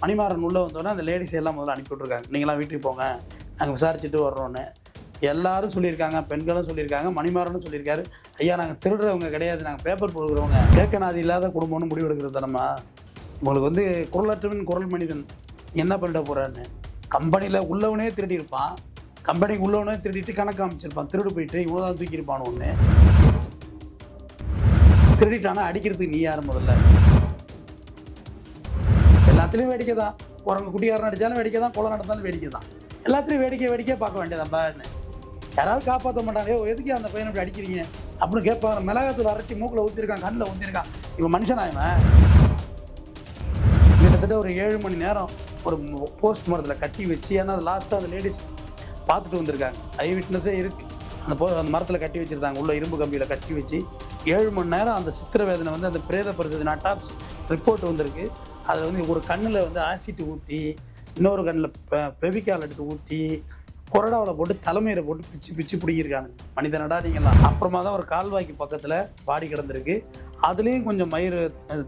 மணிமாறன் உள்ளே வந்தோடனே அந்த லேடிஸ் எல்லாம் முதல்ல அனுப்பி விட்ருக்காங்க. நீங்களாம் வீட்டுக்கு போங்க, நாங்கள் விசாரிச்சுட்டு வர்றோன்னு எல்லாரும் சொல்லியிருக்காங்க. பெண்களும் சொல்லியிருக்காங்க, மணிமாறனும் சொல்லியிருக்காரு. ஐயா நாங்கள் திருடுறவங்க கிடையாது, நாங்கள் பேப்பர் கொடுக்குறவங்க. கேட்க நாதி இல்லாத குடும்பம்னு முடிவெடுக்கிறது தானம்மா. உங்களுக்கு வந்து குரலற்றவன் குரல் மனிதன் என்ன பண்ணிட போகிறான்னு. கம்பெனியில் உள்ளவனே திருடி இருப்பான், கம்பெனிக்கு உள்ளவனே திருடிட்டு கணக்கு அமைச்சிருப்பான். திருடு போயிட்டு இவ்வளோ தான் தூக்கியிருப்பான். ஒன்று திருடிட்டானா அடிக்கிறதுக்கு நீ யார்? முதல்ல எல்லாத்துலேயும் வேடிக்கை தான். குரங்கு குட்டியாரம் அடித்தாலும் வேடிக்கை தான், கொலை நடந்தாலும் வேடிக்கை தான். எல்லாத்துலேயும் வேடிக்கை பார்க்க வேண்டியதான்பான்னு. யாராவது காப்பாற்ற மாட்டாங்க. எதுக்கு அந்த பையனை இப்படி அடிக்கிறீங்க அப்படின்னு கேட்பாங்க. மிளகாத்தூள் அரைச்சி மூக்கில் ஊற்றிருக்கான், கண்ணில் ஊற்றிருக்கான். இவன் மனுஷனாயவன். கிட்டத்தட்ட ஒரு 7 மணி நேரம் ஒரு போஸ்ட் மரத்தில் கட்டி வச்சு, ஏன்னா அது லாஸ்ட்டாக அந்த லேடிஸ் பார்த்துட்டு வந்திருக்காங்க. ஐ விட்னஸே இருக்குது. அந்த மரத்தில் கட்டி வச்சுருந்தாங்க, உள்ள இரும்பு கம்பியில் கட்டி வச்சு 7 மணி நேரம் அந்த சித்திர வேதனை வந்து அந்த பிரேத பரிசோதனை அட்டாப்ஸ் ரிப்போர்ட் வந்திருக்கு. அதில் வந்து ஒரு கண்ணில் வந்து ஆசிட் ஊற்றி, இன்னொரு கண்ணில் பெவிக்கால் எடுத்து ஊற்றி, கொரடாவில் போட்டு தலைமையில போட்டு பிச்சு பிடிக்கிருக்காங்க. மனிதனடா நீங்களாம். அப்புறமா தான் ஒரு கால்வாய்க்கு பக்கத்தில் பாடி கிடந்திருக்கு. அதுலேயும் கொஞ்சம்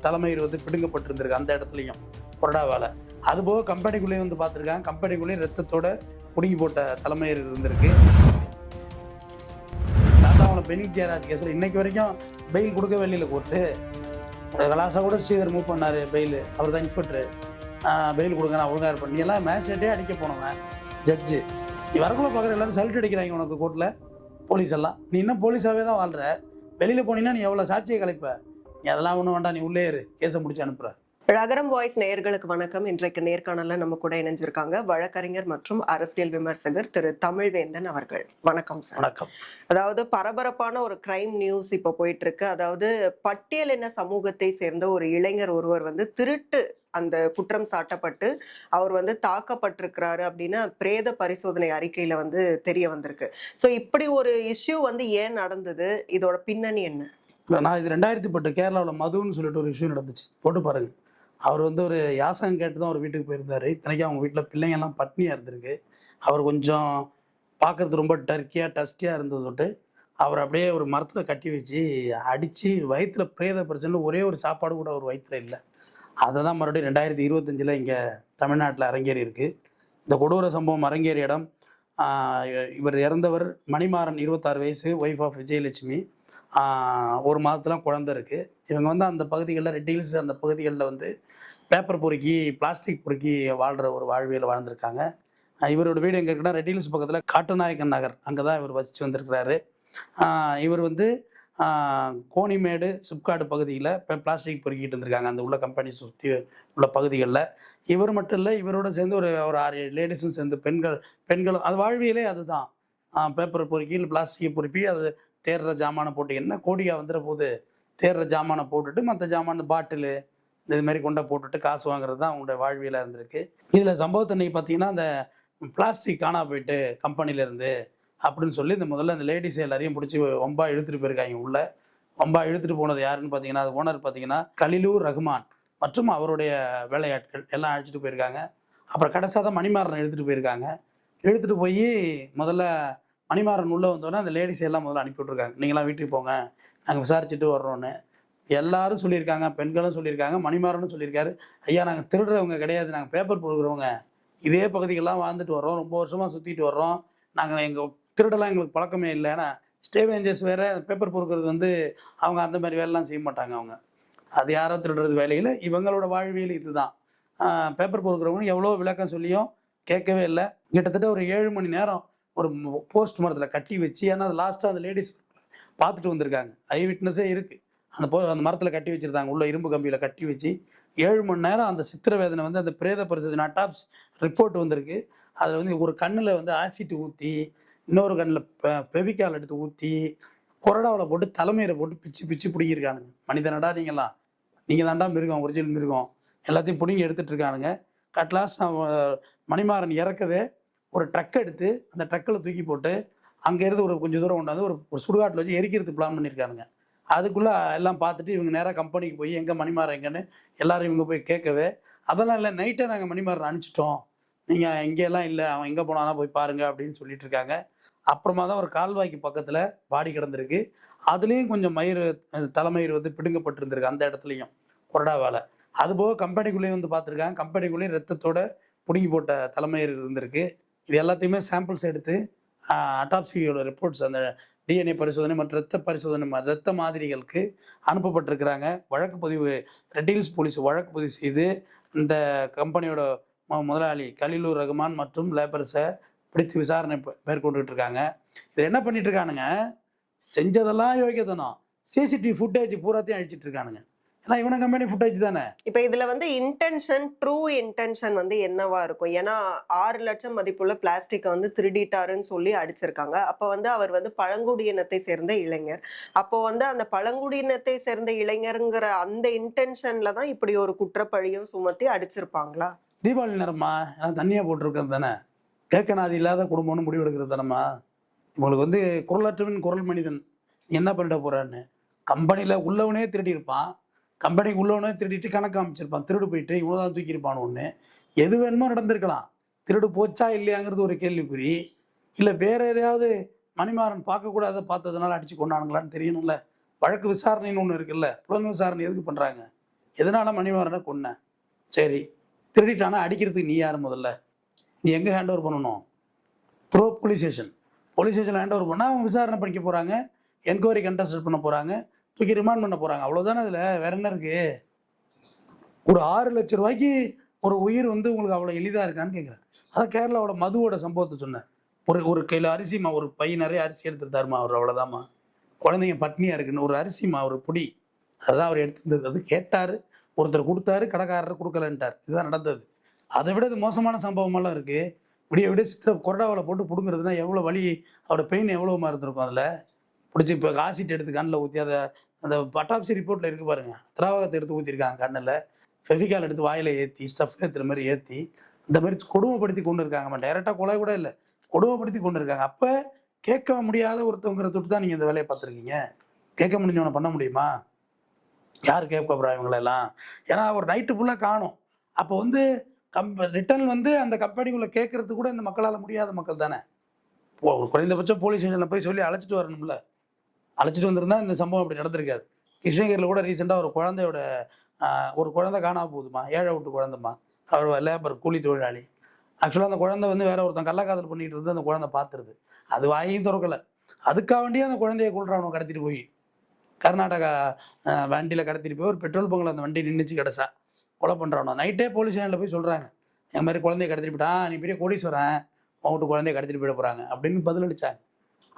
தலைமயிர் வந்து பிடுங்கப்பட்டிருந்திருக்கு அந்த இடத்துலையும் கொரடாவால். அதுபோக கம்பெனிக்குள்ளேயும் வந்து பார்த்துருக்காங்க. கம்பெனிக்குள்ளேயும் ரத்தத்தோட பிடுங்கி போட்ட தலைமயிர் இருந்திருக்கு. சாத்தாவளை பெனிக் ஜெயராஜ் கேஸில் இன்னைக்கு வரைக்கும் பெயில் கொடுக்க வெளியில் கோர்ட்டு. கலாசா கூட ஸ்ரீதர் மூவ் பண்ணார் பெயில். அவர் தான் இன்ஸ்பெக்டரு. பெயில் கொடுங்க, நான் ஒழுங்காக இருப்பேன். நீ எல்லாம் மேஜிஸ்ட்ரேட்டே அடிக்க போனவன், ஜட்ஜு. நீ வரக்குள்ள பார்க்குற எல்லாரும் சல்யூட் அடிக்கிறாங்க உனக்கு கோர்ட்டில், போலீஸ் எல்லாம். நீ இன்னும் போலீஸாகவே தான் வாழ்கிற. வெளியில் போனீங்கன்னா நீ எவ்வளோ சாட்சியை கலைப்ப. நீ அதெல்லாம் ஒன்றும் வேண்டாம், நீ உள்ளே இரு, கேஸை முடிச்சு அனுப்புற. ரகரம் வாய்ஸ் நேயர்களுக்கு வணக்கம். இன்றைக்கு நேர்காணல்ல நம்ம கூட இணைஞ்சிருக்காங்க வழக்கறிஞர் மற்றும் அரசியல் விமர்சகர் திரு தமிழ்வேந்தன் அவர்கள். வணக்கம் சார். வணக்கம். அதாவது பரபரப்பான ஒரு கிரைம் நியூஸ் இப்ப போயிட்டு இருக்கு. அதாவது பட்டியலின சமூகத்தை சேர்ந்த ஒரு இளைஞர் ஒருவர் வந்து திருட்டு அந்த குற்றம் சாட்டப்பட்டு அவர் வந்து தாக்கப்பட்டிருக்கிறாரு அப்படின்னு பிரேத பரிசோதனை அறிக்கையில வந்து தெரிய வந்திருக்கு. ஸோ இப்படி ஒரு இஷ்யூ வந்து ஏன் நடந்தது, இதோட பின்னணி என்ன? இல்லை, நான் இது 2010 கேரளாவில் மதுன்னு சொல்லிட்டு ஒரு இஷ்யூ நடந்துச்சு, போட்டு பாருங்க. அவர் வந்து ஒரு யாசகம் கேட்டு தான் ஒரு வீட்டுக்கு போயிருந்தார். இத்தனைக்கும் அவங்க வீட்டில் பிள்ளைங்கள்லாம் பட்னியாக இருந்திருக்கு. அவர் கொஞ்சம் பார்க்குறது ரொம்ப டஸ்டியாக இருந்தது தொட்டு அவர் அப்படியே ஒரு மரத்தில் கட்டி வச்சு அடித்து வயிற்றில் பிரேத பிரச்சனை. ஒரே ஒரு சாப்பாடு கூட அவர் வயிற்றில் இல்லை. அதை தான் மறுபடியும் 2025 இங்கே தமிழ்நாட்டில் அரங்கேறி இருக்குது. இந்த கொடூர சம்பவம் அரங்கேறிய இடம், இவர் இறந்தவர் மணிமாறன், 26 வயசு, ஒய்ஃப் ஆஃப் விஜயலட்சுமி. 1 மாதத்துலாம் குழந்தை இருக்குது. இவங்க வந்து அந்த பகுதிகளில், ரெட் ஹில்ஸ் அந்த பகுதிகளில் வந்து பேப்பர் பொறுக்கி, பிளாஸ்டிக் பொறுக்கி வாழ்கிற ஒரு வாழ்வியல் வாழ்ந்திருக்காங்க. இவரோட வீடு எங்கே இருக்குன்னா, ரெட் ஹில்ஸ் பக்கத்தில் காட்டுநாயக்கன் நகர், அங்கே தான் இவர் வசித்து வந்திருக்கிறாரு. இவர் வந்து கோணிமேடு, சிப்காடு பகுதியில் இப்போ பிளாஸ்டிக் பொறுக்கிட்டு இருந்திருக்காங்க, அந்த உள்ள கம்பெனி சுற்றி உள்ள பகுதிகளில். இவர் மட்டும் இல்லை, இவரோட சேர்ந்து ஒரு 6-7 லேடிஸும் சேர்ந்து பெண்களும் அது வாழ்வியலே அதுதான். பேப்பர் பொறுக்கி இல்லை பிளாஸ்டிக்கை பொறுப்பி அது தேர்ற ஜாமானை போட்டு, என்ன கோடியா வந்துடுற போது தேர்ற ஜாமானை போட்டுட்டு மற்ற ஜாமான் பாட்டிலு இதுமாரி கொண்ட போட்டுட்டு காசு வாங்குறது தான் அவங்களுடைய வாழ்வியலாக இருந்திருக்கு. இதில் சம்பவத்தை அன்றைக்கி பார்த்தீங்கன்னா, அந்த பிளாஸ்டிக் காணா போயிட்டு கம்பெனிலேருந்து அப்படின்னு சொல்லி முதல்ல அந்த லேடிஸ் எல்லாரையும் பிடிச்சி வம்பா இழுத்துட்டு போயிருக்காங்க. உள்ள வம்பா இழுத்துட்டு போனது யாருன்னு பார்த்தீங்கன்னா, அது ஓனர் பார்த்தீங்கன்னா கலிலூர் ரஹ்மான் மற்றும் அவருடைய வேலையாட்கள் எல்லாம் அழைச்சிட்டு போயிருக்காங்க. அப்புறம் கடைசியாக தான் மணிமாறனை எடுத்துகிட்டு போயிருக்காங்க. எடுத்துகிட்டு போய் முதல்ல மணிமாறன் உள்ளே வந்தோடனே அந்த லேடிஸ் எல்லாம் முதல்ல அனுப்பி விட்ருக்காங்க. நீங்களாம் வீட்டுக்கு போங்க, நாங்கள் விசாரிச்சுட்டு வர்றோன்னு எல்லாரும் சொல்லியிருக்காங்க. பெண்களும் சொல்லியிருக்காங்க, மணிமாறனும் சொல்லியிருக்காரு. ஐயா நாங்கள் திருடுறவங்க கிடையாது, நாங்கள் பேப்பர் கொடுக்குறவங்க. இதே பகுதிகள்லாம் வாழ்ந்துட்டு வர்றோம், ரொம்ப வருஷமாக சுற்றிட்டு வர்றோம். நாங்கள் எங்கள் திருடெல்லாம் எங்களுக்கு பழக்கமே இல்லை. ஏன்னா ஸ்டேவேஞ்சர்ஸ் வேறு, பேப்பர் பொறுக்கிறது வந்து அவங்க அந்த மாதிரி வேலைலாம் செய்ய மாட்டாங்க. அவங்க அது யாரோ திருடுறது வேலையில், இவங்களோட வாழ்வியல் இதுதான். பேப்பர் பொறுக்கிறவங்க எவ்வளோ விளக்கம் சொல்லியும் கேட்கவே இல்லை. கிட்டத்தட்ட ஒரு 7 மணி நேரம் ஒரு போஸ்ட் மரத்தில் கட்டி வச்சு, ஏன்னா அது லாஸ்ட்டாக அந்த லேடிஸ் பார்த்துட்டு வந்திருக்காங்க. ஐ விட்னஸே இருக்குது. அந்த மரத்தில் கட்டி வச்சுருந்தாங்க, உள்ள இரும்பு கம்பியில் கட்டி வச்சு 7 மணி நேரம் அந்த சித்திர வேதனை வந்து அந்த பிரேத பரிசோதனை அட்டாப்ஸ் ரிப்போர்ட் வந்திருக்கு. அதில் வந்து ஒரு கண்ணில் வந்து ஆசிட் ஊற்றி, இன்னொரு கண்ணில் பெவிக்கால் எடுத்து ஊற்றி, கொரடாவில் போட்டு தலைமையில போட்டு பிச்சு பிடிக்கிருக்கானுங்க. மனிதனடா நீங்களாம், நீங்கள் தாண்டா மிருகம், ஒரிஜினல் மிருகம், எல்லாத்தையும் பிடிங்கி எடுத்துகிட்டு இருக்கானுங்க. கட்லாஸ் மணிமாறன் இறக்கவே ஒரு ட்ரக் எடுத்து அந்த ட்ரக்கில் தூக்கி போட்டு அங்கேருந்து ஒரு கொஞ்சம் தூரம் கொண்டாந்து ஒரு சுடுகாட்டில் வச்சு எரிக்கிறதுக்கு பிளான் பண்ணியிருக்கானுங்க. அதுக்குள்ளே எல்லாம் பார்த்துட்டு இவங்க நேராக கம்பெனிக்கு போய் எங்கே மணிமாறன் எங்கன்னு எல்லாரும் இவங்க போய் கேட்கவே, அதெல்லாம் இல்லை, நைட்டே நாங்கள் மணிமாறன் அனுப்பிச்சிட்டோம், நீங்கள் இங்கேயெல்லாம் இல்லை, அவன் எங்கே போனானா போய் பாருங்கள் அப்படின்னு சொல்லிட்டு இருக்காங்க. அப்புறமா தான் ஒரு கால்வாய்க்கு பக்கத்தில் பாடி கிடந்திருக்கு. அதுலேயும் கொஞ்சம் தலைமயிர் வந்து பிடுங்கப்பட்டிருந்திருக்கு அந்த இடத்துலையும் கொரடாவால். அதுபோக கம்பெனிக்குள்ளேயே வந்து பார்த்துருக்காங்க. கம்பெனிக்குள்ளேயே ரத்தத்தோட புடுங்கி போட்ட தலைமயிர் இருந்திருக்கு. இது எல்லாத்தையுமே சாம்பிள்ஸ் எடுத்து அட்டாப்சியோட ரிப்போர்ட்ஸ் அந்த டிஎன்ஏ பரிசோதனை மற்றும் இரத்த பரிசோதனை இரத்த மாதிரிகளுக்கு அனுப்பப்பட்டிருக்கிறாங்க. வழக்கு பதிவு ரெட் ஹில்ஸ் போலீஸ் வழக்கு பதிவு செய்து இந்த கம்பெனியோட முதலாளி கலீலுர் ரகுமான் மற்றும் லேபர்ஸை பிடித்து விசாரணை மேற்கொண்டுட்டு இருக்காங்க. இதில் என்ன பண்ணிட்டு இருக்கானுங்க, செஞ்சதெல்லாம் யோகியத்தனம். சிசிடிவி ஃபுட்டேஜ் பூராத்தையும் அழிச்சிட்டு இருக்கானுங்க. ஏன்னா இவன கம்பெனி ஃபுட்டேஜ் தானே. இப்ப இதுல வந்து ட்ரூ இன்டென்ஷன் வந்து என்னவா இருக்கும்? ஏன்னா 6 லட்சம் மதிப்புள்ள பிளாஸ்டிக்கை வந்து திருடிட்டாருன்னு சொல்லி அடிச்சிருக்காங்க. அப்ப வந்து அவர் வந்து பழங்குடியினத்தை சேர்ந்த இளைஞர். அப்போ வந்து அந்த பழங்குடியினத்தை சேர்ந்த இளைஞருங்கிற அந்த இன்டென்ஷன்ல தான் இப்படி ஒரு குற்றப்பழியும் சுமத்தி அடிச்சிருப்பாங்களா? தீபாவளி நேரமா ஏன்னா தண்ணியா போட்டிருக்கிறது தானே. கேட்க நாதி இல்லாத குடும்பம்னு முடிவெடுக்கிறது தானம்மா. இவங்களுக்கு வந்து குரலற்றவன் குரல் மனிதன் என்ன பண்ணிட போறான்னு. கம்பெனியில் உள்ளவனே திருடி இருப்பான். கம்பெனிக்கு உள்ளவனே திருடிட்டு கணக்கு அமைச்சிருப்பான். திருடு போயிட்டு இவ்வளோ தான் தூக்கியிருப்பான் ஒன்று. எது வேணுமோ நடந்திருக்கலாம். திருடு போச்சா இல்லையாங்கிறது ஒரு கேள்விக்குறி. இல்லை வேற எதையாவது மணிமாறன் பார்க்கக்கூடாத பார்த்ததுனால அடிச்சு கொண்டானுங்களான்னு தெரியணும்ல. வழக்கு விசாரணைன்னு ஒன்று இருக்குல்ல. புலன் விசாரணை எதுக்கு பண்ணுறாங்க? எதனால மணிமாறனை கொன்ன? சரி, திருடிட்டானா அடிக்கிறதுக்கு நீ யார் முதல்ல? நீ எங்கே ஹேண்ட் ஓவர் பண்ணணும்? Throw police station. போலீஸ் ஸ்டேஷனில் ஹேண்ட் ஓவர் பண்ணால் அவங்க விசாரணை படிக்க போகிறாங்க, என்கொயரி கண்டஸ்ட் பண்ண போகிறாங்க, தூக்கி ரிமாண்ட் பண்ண போகிறாங்க. அவ்வளோதானே. அதில் வேற என்ன இருக்குது? ஒரு 6 லட்சம் ரூபாய்க்கு ஒரு உயிர் வந்து உங்களுக்கு அவ்வளோ எளிதாக இருக்கான்னு கேட்குறேன். அதான் கேரளாவோட மதுவோட சம்பவத்தை சொன்னேன். ஒரு கையில் அரிசிமா, ஒரு பை நிறைய அரிசி எடுத்துட்டாருமா அவர். அவ்வளோதாம்மா. குழந்தைங்க பட்னியாக இருக்குன்னு ஒரு அரிசிமா, ஒரு பொடி, அதுதான் அவர் எடுத்துருந்தது. அது கேட்டார், ஒருத்தர் கொடுத்தாரு, கடைக்காரர் கொடுக்கலன்ட்டார். இதுதான் நடந்தது. அதை விட இது மோசமான சம்பவமெல்லாம் இருக்குது. விடிய விட கொரடாவில் போட்டு பிடுங்கிறதுனா எவ்வளோ வலி, அவரோட பெயின் எவ்வளோமா இருந்திருக்கும். அதில் பிடிச்சி இப்போ ஆசிட் எடுத்து கண்ணில் ஊற்றி அதை அந்த அட்டாப்சி ரிப்போர்ட்டில் இருக்குது பாருங்கள். திராவகத்தை எடுத்து ஊற்றிருக்காங்க கண்ணில். ஃபெவிகால் எடுத்து வாயில் ஏற்றி ஸ்டஃப் ஏற்றுற மாதிரி ஏற்றி இந்த மாதிரி கொடுமைப்படுத்தி கொண்டு இருக்காங்கம்மா. டைரெக்டாக கொலை கூட இல்லை, கொடுமைப்படுத்தி கொண்டு இருக்காங்க. அப்போ கேட்க முடியாத ஒருத்தவங்கிற தொட்டு தான் நீங்கள் இந்த வேலையை பார்த்துருக்கீங்க. கேட்க முடிஞ்சவனை பண்ண முடியுமா? யார் கேட்க போகிறா இவங்களெல்லாம்? ஏன்னா ஒரு நைட்டு ஃபுல்லாக காணும். அப்போ வந்து ரிட்டர்ன் வந்து அந்த கம்பெனிக்குள்ளே கேட்கறது கூட இந்த மக்களால் முடியாத மக்கள் தானே. குறைந்தபட்சம் போலீஸ் ஸ்டேஷனில் போய் சொல்லி அழைச்சிட்டு வரணும்ல. அழைச்சிட்டு வந்திருந்தா இந்த சம்பவம் அப்படி நடந்திருக்காது. கிருஷ்ணகிரியில் கூட ரீசெண்டாக ஒரு குழந்தை காணாம போகுதுமா. 7 வீட்டு குழந்தைம்மா. அவர் லேபர் கூலி தொழிலாளி. ஆக்சுவலாக அந்த குழந்தை வந்து வேற ஒருத்தன் கள்ளக்காதல் பண்ணிட்டு இருந்து அந்த குழந்தை பார்த்துருது. அது வாயையும் திறக்கலை. அதுக்காக வேண்டியே அந்த குழந்தைய கொள்றானோ கடத்திட்டு போய் கர்நாடகா வண்டியில் கடத்திட்டு போய் ஒரு பெட்ரோல் பங்கில் அந்த வண்டி நின்றுச்சு கிடச்சா கொலை பண்ணுறானோ. நைட்டே போலீஸ் ஸ்டேஷனில் போய் சொல்கிறாங்க, என் மாதிரி குழந்தைய கடத்திட்டு போயிட்டான், நீ பெரிய கோடீஸ்வரன், உங்கள்கிட்ட குழந்தைய கடத்திட்டு போயிட போகிறாங்க அப்படின்னு பதிலளிச்சாங்க.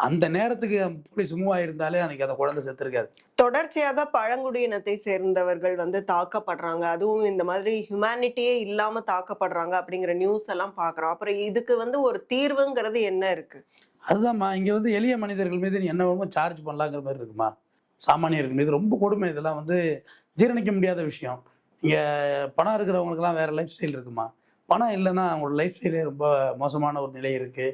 அந்த நேரத்துக்கு போலீஸ் மூவ் ஆயிருந்தாலே அன்னைக்கு அந்த குழந்தை செத்துருக்காது. தொடர்ச்சியாக பழங்குடியினத்தை சேர்ந்தவர்கள் வந்து தாக்கப்படுறாங்க, அதுவும் இந்த மாதிரி ஹியூமனிட்டியே இல்லாம தாக்கப்படுறாங்க அப்படிங்கிற நியூஸ் எல்லாம் பாக்குறோம். அப்புறம் இதுக்கு வந்து ஒரு தீர்வுங்கிறது என்ன இருக்கு? அதுதான்மா, இங்கே வந்து எளிய மனிதர்கள் மீது நீ என்ன வேணுமோ சார்ஜ் பண்ணலாங்கிற மாதிரி இருக்குமா. சாமானியர்கள் மீது ரொம்ப கொடுமை. இதெல்லாம் வந்து ஜீரணிக்க முடியாத விஷயம். இங்கே பணம் இருக்கிறவங்களுக்குலாம் வேறு லைஃப் ஸ்டைல் இருக்குமா. பணம் இல்லைன்னா அவங்களோட லைஃப் ஸ்டைலே ரொம்ப மோசமான ஒரு நிலை இருக்குது.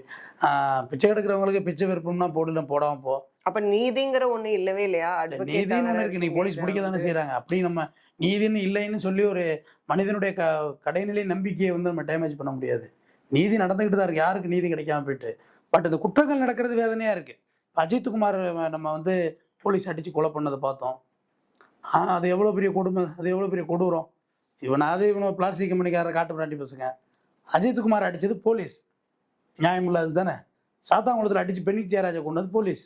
பிச்சை எடுக்கிறவங்களுக்கு பிச்சை விருப்பம்னா போடாமல் போ. அப்ப நீதிங்கிற ஒண்ணு இல்லவே இல்லையா? நீதின்னு ஒன்று இருக்கு. நீ போலீஸ் பிடிக்க தானே செய்கிறாங்க. அப்படி நம்ம நீதின்னு இல்லைன்னு சொல்லி ஒரு மனிதனுடைய கடைநிலை நம்பிக்கையை வந்து நம்ம டேமேஜ் பண்ண முடியாது. நீதி நடந்துக்கிட்டு தான் இருக்குது. யாருக்கு நீதி கிடைக்காம போயிட்டு. பட் இந்த குற்றங்கள் நடக்கிறது வேதனையாக இருக்குது. அஜித்குமார் நம்ம வந்து போலீஸ் அடித்து கொலை பண்ணதை பார்த்தோம். அது எவ்வளோ பெரிய கொடுமை, அது எவ்வளோ பெரிய கொடூரம். இவனை பிளாஸ்டிக் கம்பெனிக்காரர் காட்டு பிராண்டி பசங்க. அஜித்குமார் அடித்தது போலீஸ். நியாயம் இல்லாது தானே. சாத்தாங்குளத்தில் அடித்து பெண்ணிக் ஜெயராஜை கொண்டது போலீஸ்.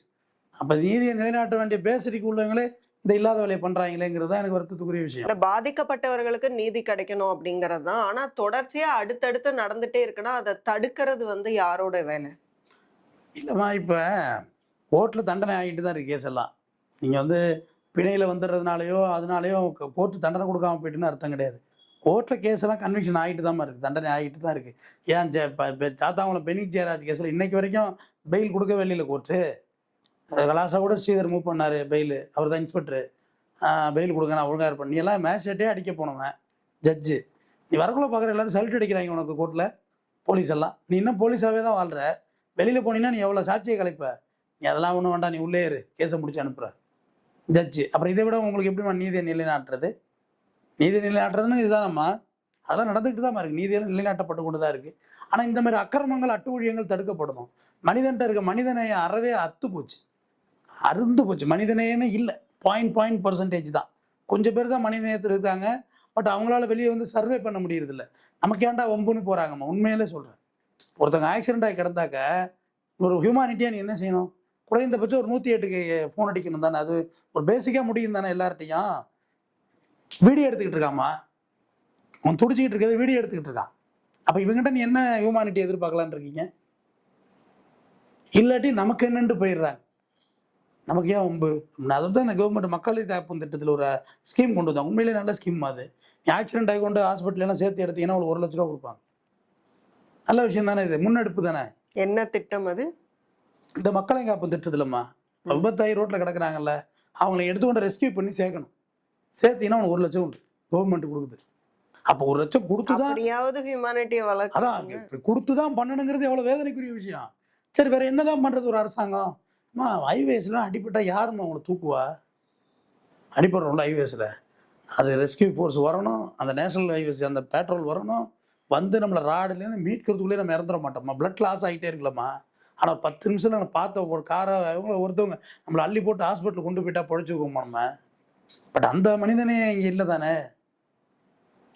அப்போ நீதியை நிலைநாட்ட வேண்டிய பேசரிக்கு உள்ளவங்களே இந்த இல்லாத வேலையை பண்ணுறாங்களேங்கிறது தான் எனக்கு வருத்தத்துக்குரிய விஷயம். பாதிக்கப்பட்டவர்களுக்கு நீதி கிடைக்கணும் அப்படிங்கிறது தான். ஆனால் தொடர்ச்சியாக அடுத்தடுத்து நடந்துகிட்டே இருக்குன்னா அதை தடுக்கிறது வந்து யாரோட வேலை? இல்லைம்மா, இப்போ கோர்ட்டில் தண்டனை ஆகிட்டு தான் இருக்குது கேஸ் எல்லாம். நீங்கள் வந்து பிணையில் வந்துடுறதுனாலையோ அதனாலையோ கோர்ட்டு தண்டனை கொடுக்காம போயிட்டுன்னு அர்த்தம் கிடையாது. கோர்ட்டில் கேஸ் எல்லாம் கன்விக்ஷன் ஆகிட்டு தான் இருக்குது, தண்டனை ஆகிட்டு தான் இருக்குது. ஏன் சாத்தாங்குளம் பெண்ணிக் ஜெயராஜ் கேஸில் இன்னைக்கு வரைக்கும் பெயில் கொடுக்கவே இல்லை கோர்ட்டு. கலாசா கூட ஸ்ரீதர் மூவ் பண்ணார் பெயில். அவர் தான் இன்ஸ்பெக்டரு. பெயில் கொடுங்க, நான் ஒழுங்காக இருப்பேன். நீ எல்லாம் மேஜிஸ்ட்ரேட்டே அடிக்க போனவன் ஜட்ஜு. நீ வரக்குள்ள பார்க்குற எல்லாரும் சல்யூட் அடிக்கிறாங்க உனக்கு கோர்ட்டில். போலீஸ் எல்லாம் நீ இன்னும் போலீஸாகவே தான் வாழ்கிற. வெளியில் போனீங்கன்னா நீ எவ்வளோ சாட்சியை கலைப்ப. நீ அதெல்லாம் ஒன்றும் வேண்டாம், நீ உள்ளே இரு, கேஸை முடிச்சு அனுப்புகிற ஜட்ஜு. அப்புறம் இதை விட உங்களுக்கு எப்படிமா நீதியை நிலைநாட்டுறது? நீதி நிலைநாட்டுறதுன்னு இதுதானம்மா. அதெல்லாம் நடந்துக்கிட்டு தான் இருக்குது. நீதியெல்லாம் நிலைநாட்டப்பட்டு கொண்டு தான் இருக்குது. ஆனால் இந்த மாதிரி அக்கிரமங்கள் அட்டுழியங்கள் தடுக்கப்படணும். மனிதன்ட்ட இருக்க மனிதநேயம் அறவே அருந்து போச்சு. மனிதநேயமே இல்லை. 0.0% தான். கொஞ்சம் பேர் தான் மனிதநேயத்தில் இருக்காங்க. பட் அவங்களால வெளியே வந்து சர்வே பண்ண முடியறதில்ல. நமக்கு ஏன்டா வம்புன்னு போறாங்கம்மா. உண்மையிலே சொல்றேன். ஒருத்தவங்க ஆக்சிடென்ட் ஆகி கிடந்தாக்க, ஒரு ஹியூமானிட்டியா நீ என்ன செய்யணும்? குறைந்தபட்சம் ஒரு 108க்கு ஃபோன் அடிக்கணும் தானே. அது ஒரு பேசிக்கா முடியும் தானே எல்லார்ட்டயும். வீடியோ எடுத்துக்கிட்டு இருக்காம்மா. அவன் துடிச்சுக்கிட்டு இருக்கிறத வீடியோ எடுத்துக்கிட்டு இருக்கான். அப்ப இவங்ககிட்ட நீ என்ன ஹியூமானிட்டி எதிர்பார்க்கலான்னு இருக்கீங்க? இல்லாட்டி நமக்கு என்னன்ட்டு போயிடுறாங்க. நமக்கு ஏன் வம்பு? அதுதான் இந்த கவர்மெண்ட் மக்கள் காப்பீட்டு திட்டத்தில் ஒரு ஸ்கீம் கொண்டு வந்தாங்க. உண்மையிலேயே நல்ல ஸ்கீம் அது. நீ ஆக்சிடென்ட் ஆகி கொண்டு ஹாஸ்பிட்டல் எல்லாம் சேர்த்து எடுத்தீங்கன்னா ஒரு ₹1,00,000 கொடுப்பாங்க. நல்ல விஷயம் தானே இது. முன்னெடுப்பு தானே. என்ன திட்டம் அது? இந்த மக்களை காப்பு திட்டத்திலம்மா விபத்தாயி ரோட்ல கிடக்குறாங்கல்ல, அவங்கள எடுத்துக்கொண்டு ரெஸ்கியூ பண்ணி சேர்க்கணும். சேர்த்தீங்கன்னா உனக்கு ₹1,00,000 உண்டு. கவர்மெண்ட் கொடுக்குது. அப்போ ₹1,00,000 கொடுத்து தான் அப்படியாவது ஹியூமானிட்டியை அதான் வளர்க்கறாங்க. இப்படி கொடுத்து தான் பண்ணணுங்கிறது எவ்வளவு வேதனைக்குரிய விஷயம். சரி வேற என்னதான் பண்றது ஒரு அரசாங்கம்? அம்மா ஹைவேஸ்லாம் அடிபட்டா யாரும்மா உங்களை தூக்குவா? அடிபடுறோம்ல ஹைவேஸ்ல. அது ரெஸ்கியூ ஃபோர்ஸ் வரணும், அந்த நேஷனல் ஹைவேஸ் அந்த பெட்ரோல் வரணும், வந்து நம்மளை ராடுலேருந்து மீட்கிறதுக்குள்ளே நம்ம இறந்துட மாட்டோம்மா. பிளட் லாஸ் ஆகிட்டே இருக்கலாமா. ஆனால் 10 நிமிஷத்தில் நம்ம பார்த்த ஒரு காரை இவங்கள ஒருத்தவங்க நம்மளை அள்ளி போட்டு ஹாஸ்பிட்டல் கொண்டு போயிட்டா பொழைச்சிக்குவோமா நம்ம. பட் அந்த மனிதனே இங்கே இல்லை தானே.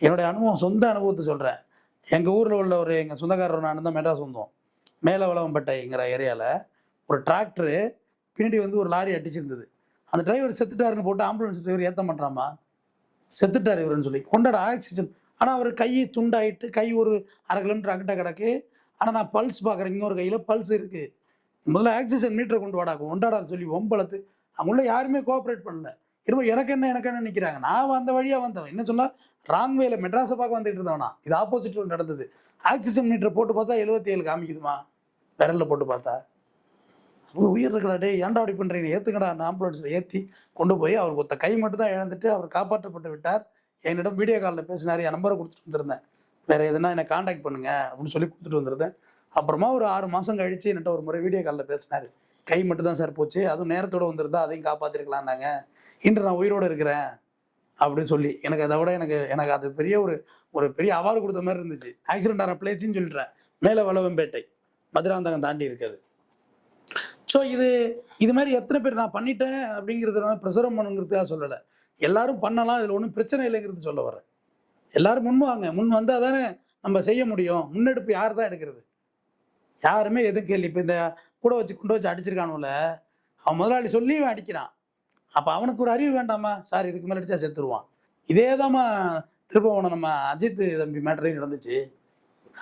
என்னுடைய அனுபவம், சொந்த அனுபவத்தை சொல்கிறேன். எங்கள் ஊரில் உள்ள ஒரு எங்கள் சொந்தக்காரர் நான் தான் மெட்ராஸ் வந்தோம். மேலே வளவம்பேட்டைங்கிற ஏரியாவில் ஒரு டிராக்டரு பின்னாடி வந்து ஒரு லாரி அடிச்சிருந்தது. அந்த டிரைவர் செத்துட்டாருன்னு போட்டு ஆம்புலன்ஸ் டிரைவர் ஏற்ற மாட்டாமா. செத்துட்டார் இவருன்னு சொல்லி கொண்டாட ஆக்சிஜன். ஆனால் அவர் கை துண்டாயிட்டு கை ஒரு 1/2 கிலோமீட்டர் அங்கிட்ட கிடக்கு. ஆனால் நான் பல்ஸ் பார்க்குறேன், இன்னொரு கையில் பல்ஸ் இருக்குது. முதல்ல ஆக்சிஜன் மீட்டரை கொண்டு வாடாக்கும் ஒண்டாடார் சொல்லி ஒம்பளத்து அவங்கள யாருமே கோஆப்ரேட் பண்ணல. இரும்ப எனக்கு என்ன நிற்கிறாங்க. நான் அந்த வழியாக வந்தவன் என்ன சொன்னால் ராங் வேல மெட்ராஸை பார்க்க வந்துட்டு இருந்தவனா. இது ஆப்போசிட் நடந்தது. ஆக்சிஜன் மீட்டரை போட்டு பார்த்தா 77 காமிக்குதுமா விரலில் போட்டு பார்த்தா. அவங்க உயிர் இருக்கடா டே ஏன்டா அப்படி பண்ணுறீங்க, ஏற்றுக்கடா அந்த ஆம்புலன்ஸில் ஏற்றி கொண்டு போய் அவர் ஒருத்த கை மட்டும் தான் இழந்துட்டு அவர் காப்பாற்றப்பட்டு விட்டார். என்னிடம் வீடியோ காலில் பேசினார். என் நம்பரை கொடுத்துட்டு வந்திருந்தேன். வேறு எதுனா என்னை காண்டாக்ட் பண்ணுங்க அப்படின்னு சொல்லி கொடுத்துட்டு வந்திருந்தேன். அப்புறமா ஒரு 6 மாதம் கழிச்சு என்கிட்ட ஒரு முறை வீடியோ காலில் பேசினார். கை மட்டும் தான் சார் போச்சு, அதுவும் நேரத்தோடு வந்திருந்தா அதையும் காப்பாற்றிருக்கலான்னாங்க. இன்று நான் உயிரோடு இருக்கிறேன் அப்படின்னு சொல்லி எனக்கு அதை விட எனக்கு அது பெரிய ஒரு பெரிய அவார்டு கொடுத்த மாதிரி இருந்துச்சு. ஆக்சிடென்ட் ஆன பிளேஸ்ன்னு சொல்லிட்டேன். மேலே வளவம்பேட்டை மதுராந்தகம் தாண்டி இருக்குது. ஸோ இது மாதிரி எத்தனை பேர் நான் பண்ணிட்டேன் அப்படிங்கிறதுனால பிரசுரம் பண்ணுங்கிறதுக்காக சொல்லலை. எல்லாரும் பண்ணலாம், இதில் ஒன்றும் பிரச்சனை இல்லைங்கிறது சொல்ல வரேன். எல்லாரும் முன் வந்தால் தானே நம்ம செய்ய முடியும். முன்னெடுப்பு யார் தான் எடுக்கிறது? யாருமே எதுவும் கேள்வி. இப்போ இந்த கூட வச்சு கொண்டு வச்சு அடிச்சிருக்கானுல, அவன் முதலாளி சொல்லி அவன் அடிக்கிறான். அப்போ அவனுக்கு ஒரு அறிவு வேண்டாமா? சார் இதுக்கு மேலே அடித்தா செத்துருவான். இதே தான்மா திருப்பவனம் நம்ம அஜித் தம்பி மேட்டரையும் நடந்துச்சு.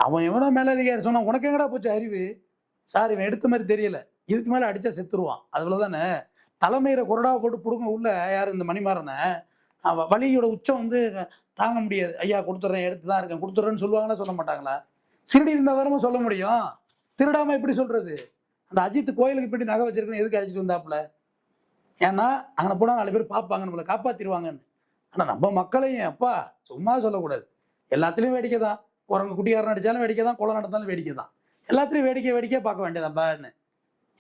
அவன் எவனோ மேலதிகாரி சொன்னான், உனக்கு எங்கடா போச்சு அறிவு? சார் இவன் எடுத்த மாதிரி தெரியல, இதுக்கு மேலே அடித்தா செத்துருவான். அதில் தானே தலைமையில கொரடாவை போட்டு பிடுங்க உள்ள யார் இந்த மணிமாறனை. வலியோட உச்சம் வந்து தாங்க முடியாது. ஐயா கொடுத்துட்றேன், எடுத்து தான் இருக்கேன், கொடுத்துட்றேன்னு சொல்லுவாங்களா சொல்ல மாட்டாங்களா? திருடி இருந்தால் தானே சொல்ல முடியும். திருடாமல் எப்படி சொல்கிறது? அந்த அஜித் கோயிலுக்கு போய்ட்டு நகை வச்சிருக்கேன்னு எதுக்கு அடிச்சிட்டு வந்தாப்புல? ஏன்னா அங்கே போனால் 4 பேர் பார்ப்பாங்க, நம்மளை காப்பாற்றிடுவாங்கன்னு. ஆனால் நம்ம மக்களையும் அப்பா சும்மா சொல்லக்கூடாது. எல்லாத்துலேயும் வேடிக்கை தான். குரங்கு குட்டியாரன் அடித்தாலும் வேடிக்கை தான், குளம் நடந்தாலும் வேடிக்கை தான். எல்லாத்துலேயும் வேடிக்கை பார்க்க வேண்டியதான்ப்பான்னு.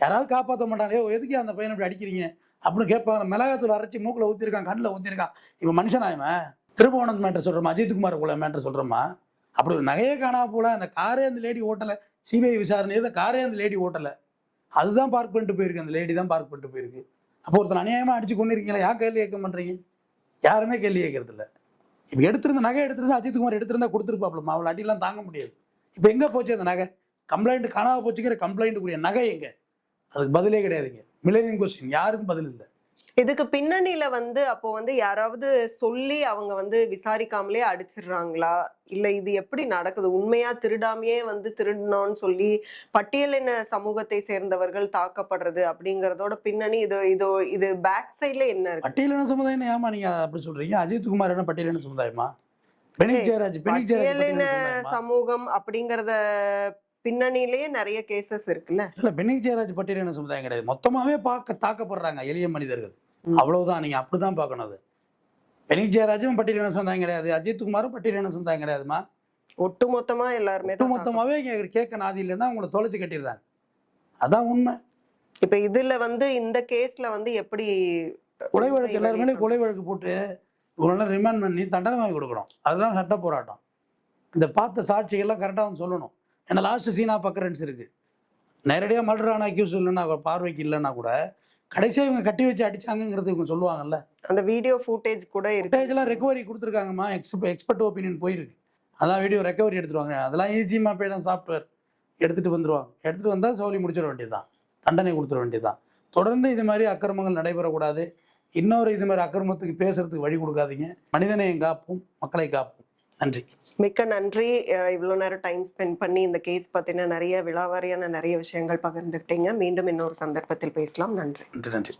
யாராவது காப்பாற்ற மாட்டாங்களே, எதுக்கு அந்த பையனை இப்படி அடிக்கிறீங்க அப்படின்னு கேட்பாங்க. மிளகாத்தூள் அரைச்சி மூக்கில் ஊற்றிருக்கான், கண்ணில் ஊற்றிருக்கான். இப்போ மனுஷனாயமா திருபுவனம் மேட்டர் சொல்கிறோமா, அஜித்குமார் போல மேட்டர் சொல்கிறோமா? அப்படி ஒரு நகையே காணாம போல, அந்த காரே அந்த லேடி ஓட்டலை. சிபிஐ விசாரணை அந்த காரே அந்த லேடி ஓட்டலை. அதுதான் பார்க் பண்ணிட்டு போயிருக்கு, அந்த லேடி தான் பார்க் பண்ணிட்டு போயிருக்கு. அப்போ ஒருத்தர் அநியாயமாக அடிச்சு கொண்டு இருக்கீங்களா? யார் கேள்வி கேட்க பண்ணுறீங்க? யாருமே கேள்வி கேட்கறது இல்லை. இப்போ எடுத்திருந்த நகை எடுத்திருந்தா அஜித்குமார் எடுத்திருந்தா கொடுத்துருப்பாப்லமா, அவளை அடியெல்லாம் தாங்க முடியாது. இப்போ எங்கே போச்சு அந்த நகை? கம்ப்ளைண்ட் காணாம போச்சுக்கிற கம்ப்ளைண்ட்டுக்குரிய நகை எங்கே? அதுக்கு பதிலே கிடையாதுங்க. மில்லேனியம் கொஸ்டின், யாருக்கும் பதில் இல்லை. இதுக்கு பின்னணியில வந்து அப்போ வந்து யாராவது சொல்லி அவங்க வந்து விசாரிக்காமலே அடிச்சிடுறாங்களா? இல்ல இது எப்படி நடக்குது? உண்மையா திருடாமையே வந்து திருடணும்னு சொல்லி பட்டியலின சமூகத்தை சேர்ந்தவர்கள் தாக்கப்படுறது அப்படிங்கறதோட பின்னணி இது பேக் சைட்ல என்ன இருக்கு? பட்டியலின சமுதாயம் ஏமா நீங்க அப்படி சொல்றீங்க? அஜித்குமார் என்ன பட்டியலின சமுதாயமா? பெனிக் ஜெயராஜ் பட்டியலின சமூகம் அப்படிங்கறத பின்னணியிலேயே நிறைய கேசஸ் இருக்குல்ல. இல்ல பெனிக் ஜெயராஜ் பட்டியலின சமுதாயம் கிடையாது. மொத்தமாவே தாக்கப்படுறாங்க எளிய மனிதர்கள். அவ்வளவுதான். நீங்க அப்படிதான் பார்க்கணும். அது பெனிக் ஜெயராஜும் பட்டியலின சமுதாயம் கிடையாது, அஜித்குமாரும் பட்டியலின சமுதாயம் கிடையாதுமா. ஒட்டுமொத்தமா எல்லாருமே ஒட்டுமொத்தமாவே கேட்க நாதி இல்லைன்னா உங்களை தொலைச்சு கட்டிடுறாங்க. அதான் உண்மை. இப்ப இதுல வந்து இந்த கேஸ்ல வந்து எப்படி கொலை வழக்கு எல்லாருமே கொலை வழக்கு போட்டு இவங்கள ரிமாண்ட் பண்ணி தண்டனை வாங்கி கொடுக்கணும். அதுதான் சட்ட போராட்டம். இந்த பார்த்த சாட்சிகள்லாம் கரெக்டாக வந்து சொல்லணும். ஏன்னா லாஸ்ட் சீன் ஆஃப் அக்கரன்ஸ் இருக்கு. நேரடியாக மர்டர் ஆன அக்யூஸ் இல்லைன்னா பார்வைக்கு இல்லைன்னா கூட கடைசியாக இவங்க கட்டி வச்சு அடிச்சாங்கங்கிறது இவங்க சொல்லுவாங்கல்ல. அந்த வீடியோ ஃபுட்டேஜ் கூட இருக்கு. ஃபுட்டேஜ்லாம் ரெக்கவரி கொடுத்துருக்காங்கம்மா. எக்ஸ்பர்ட் ஒப்பீனியன் போயிருக்கு. அதெல்லாம் வீடியோ ரெக்கவரி எடுத்துருவாங்க. அதெல்லாம் ஈஸியமாக போய்டும் சாஃப்ட்வேர் எடுத்துகிட்டு வந்துருவாங்க. எடுத்துகிட்டு வந்தால் சோலி முடிச்சிட வேண்டியதுதான், தண்டனை கொடுத்துட வேண்டியதுதான். தொடர்ந்து இது மாதிரி அக்கிரமங்கள் நடைபெறக்கூடாது. இன்னொரு இது மாதிரி அக்கிரமத்துக்கு பேசுறதுக்கு வழி கொடுக்காதீங்க. மனிதனையும் காப்போம், மக்களை காப்போம். நன்றி. மிக்க நன்றி. இவ்வளோ நேரம் டைம் ஸ்பெண்ட் பண்ணி இந்த கேஸ் பற்றின நிறைய விலாவாரியான நிறைய விஷயங்கள் பகிர்ந்துக்கிட்டீங்க. மீண்டும் இன்னொரு சந்தர்ப்பத்தில் பேசலாம். நன்றி. நன்றி.